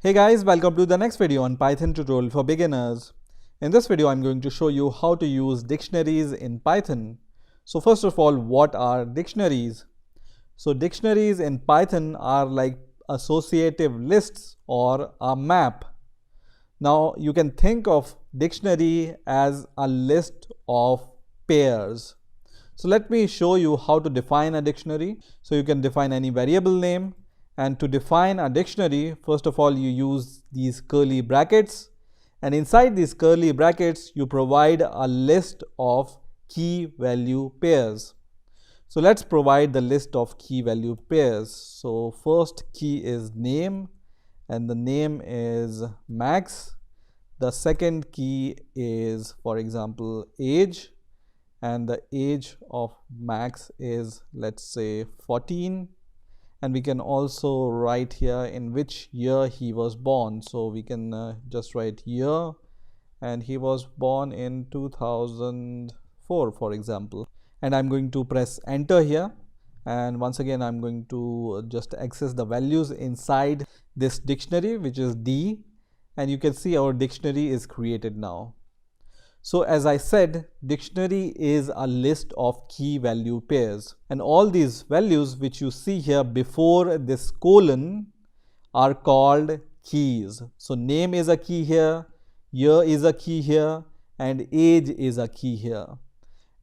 Hey guys, welcome to the next video on Python tutorial for beginners. In this video, I'm going to show you how to use dictionaries in Python. So first of all, what are dictionaries? So dictionaries in Python are like associative lists or a map. Now you can think of dictionary as a list of pairs. So let me show you how to define a dictionary. So you can define any variable name, and to define a dictionary, first of all you use these curly brackets, and inside these curly brackets you provide a list of key value pairs. So let's provide the list of key value pairs. So first key is name, and the name is Max. The second key is, for example, age, and the age of Max is, let's say, 14. And we can also write here in which year he was born. So we can just write year, and he was born in 2004, for example. And I'm going to press enter here, and once again I'm going to just access the values inside this dictionary, which is D, and you can see our dictionary is created now. So as I said, dictionary is a list of key value pairs, and all these values which you see here before this colon are called keys. So name is a key here, year is a key here, and age is a key here.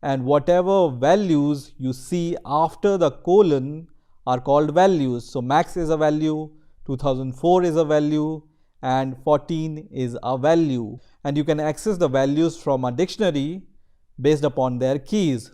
And whatever values you see after the colon are called values. So Max is a value, 2004 is a value, and 14 is a value. And you can access the values from a dictionary based upon their keys.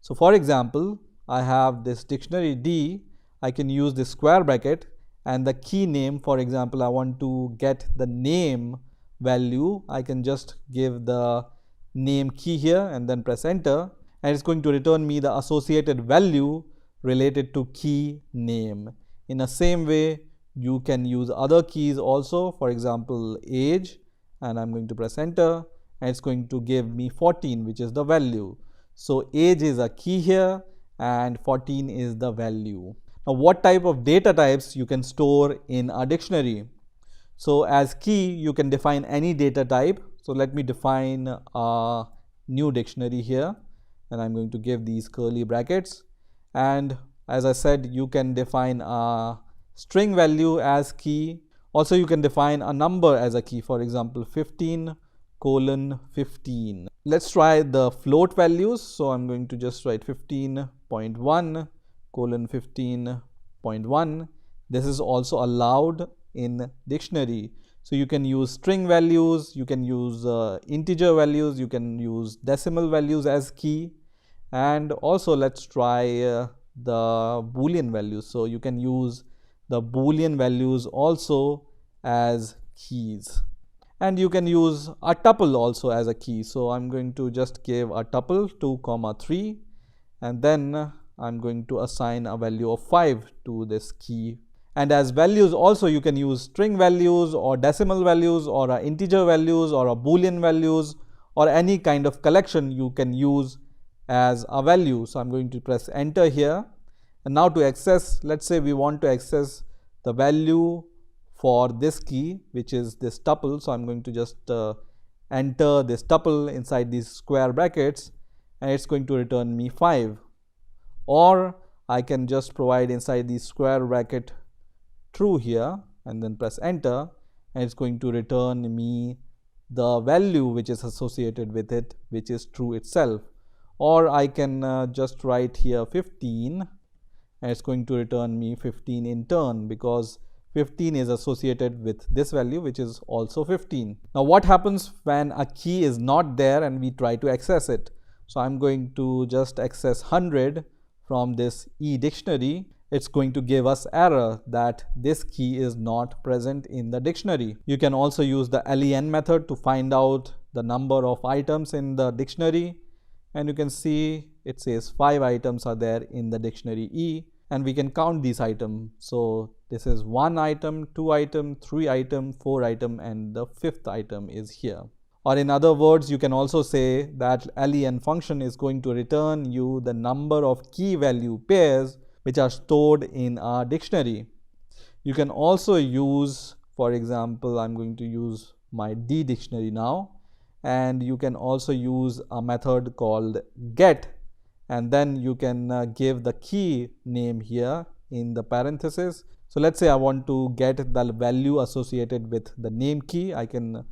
So for example, I have this dictionary D. I can use this square bracket, and the key name, for example, I want to get the name value. I can just give the name key here and then press enter, and it's going to return me the associated value related to key name. In the same way, you can use other keys also, for example, age, and I'm going to press enter, and it's going to give me 14, which is the value. So age is a key here and 14 is the value. Now what type of data types you can store in a dictionary? So as key you can define any data type. So let me define a new dictionary here, and I'm going to give these curly brackets, and as I said, you can define a string value as key. Also you can define a number as a key, for example 15:15. Let's try the float values. So I'm going to just write 15:15.1. This is also allowed in dictionary. So you can use string values, you can use integer values, you can use decimal values as key, and also let's try the boolean values. So you can use the boolean values also as keys, and you can use a tuple also as a key. So I'm going to just give a tuple 2, 3, and then I'm going to assign a value of 5 to this key. And as values also you can use string values or decimal values or integer values or a boolean values or any kind of collection you can use as a value. So I'm going to press enter here, and now to access, let's say we want to access the value for this key, which is this tuple. So I'm going to just enter this tuple inside these square brackets, and it's going to return me 5. Or I can just provide inside the square bracket true here and then press enter, and it's going to return me the value which is associated with it, which is true itself. Or I can just write here 15, and it's going to return me 15 in turn, because 15 is associated with this value, which is also 15. Now what happens when a key is not there and we try to access it? So I'm going to just access 100 from this E dictionary. It's going to give us error that this key is not present in the dictionary. You can also use the len method to find out the number of items in the dictionary, and you can see it says 5 items are there in the dictionary E, and we can count these items. So this is 1 item, 2 item, 3 item, 4 item, and the 5th item is here. Or in other words, you can also say that len function is going to return you the number of key value pairs which are stored in a dictionary. You can also use For example, I'm going to use my D dictionary now, and you can also use a method called get, and then you can give the key name here in the parenthesis. So let's say I want to get the value associated with the name key. I can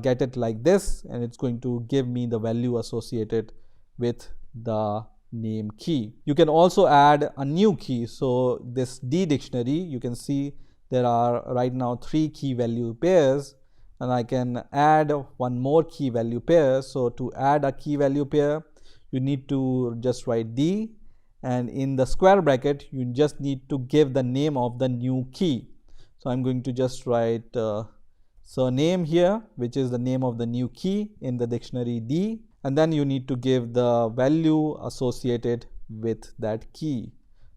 get it like this, and it's going to give me the value associated with the name key. You can also add a new key. So this D dictionary, you can see there are right now 3 key value pairs, and I can add one more key value pair. So to add a key value pair, you need to just write D, and in the square bracket you just need to give the name of the new key. So I'm going to just write surname here, which is the name of the new key in the dictionary D, and then you need to give the value associated with that key.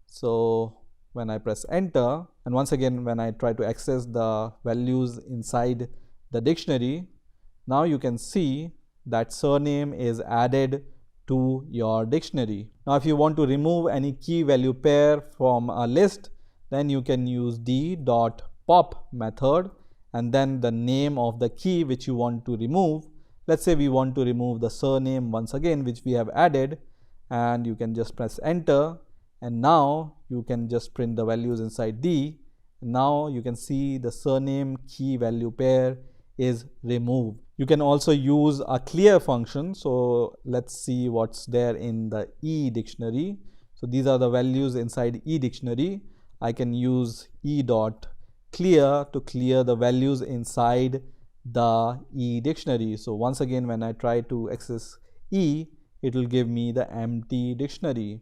So when I press enter, and once again when I try to access the values inside the dictionary, now you can see that surname is added to your dictionary. Now if you want to remove any key value pair from a list, then you can use d.pop method and then the name of the key which you want to remove. Let's say we want to remove the surname once again, which we have added, and you can just press enter, and now you can just print the values inside D. Now you can see the surname key value pair is removed. You can also use a clear function. So let's see what's there in the E dictionary. So these are the values inside E dictionary. I can use e.clear to clear the values inside the E dictionary. So once again when I try to access E, it will give me the empty dictionary.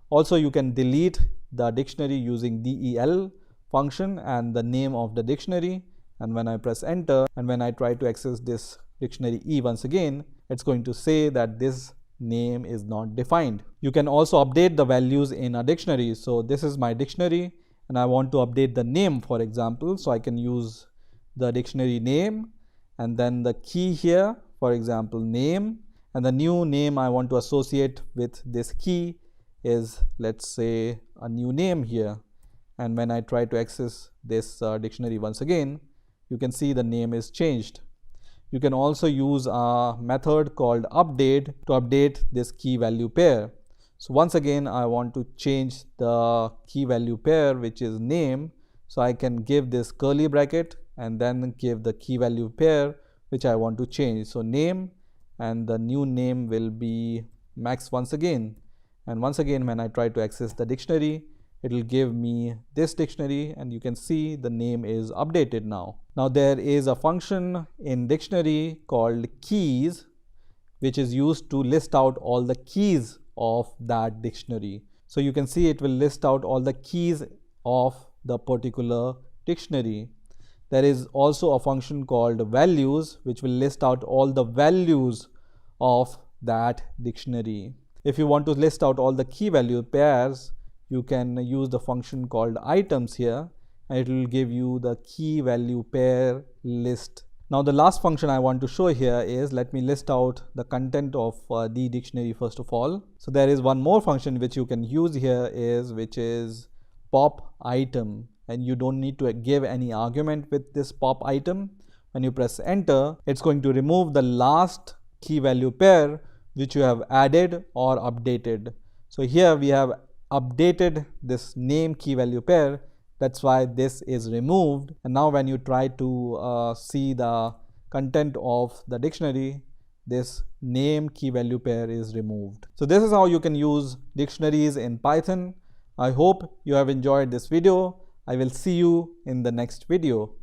Also you can delete the dictionary using del function and the name of the dictionary, and when I press enter and when I try to access this dictionary E once again, it's going to say that this name is not defined. You can also update the values in a dictionary. So this is my dictionary and I want to update the name, for example. So I can use the dictionary name and then the key here, for example name, and the new name I want to associate with this key is, let's say, a new name here. And when I try to access this dictionary once again, you can see the name is changed. You can also use a method called update to update this key value pair. So once again I want to change the key value pair, which is name. So I can give this curly bracket and then give the key value pair which I want to change. So name, and the new name will be Max once again. And once again when I try to access the dictionary, it will give me this dictionary, and you can see the name is updated now. Now there is a function in dictionary called keys, which is used to list out all the keys of that dictionary. So you can see it will list out all the keys of the particular dictionary. There is also a function called values, which will list out all the values of that dictionary. If you want to list out all the key value pairs, you can use the function called items here, and it will give you the key value pair list. Now the last function I want to show here is, let me list out the content of the dictionary first of all. So there is one more function which you can use here which is pop item, and you don't need to give any argument with this pop item. When you press enter, it's going to remove the last key value pair which you have added or updated. So here we have updated this name key value pair, that's why this is removed. And now when you try to see the content of the dictionary, this name key value pair is removed. So this is how you can use dictionaries in Python. I hope you have enjoyed this video. I will see you in the next video.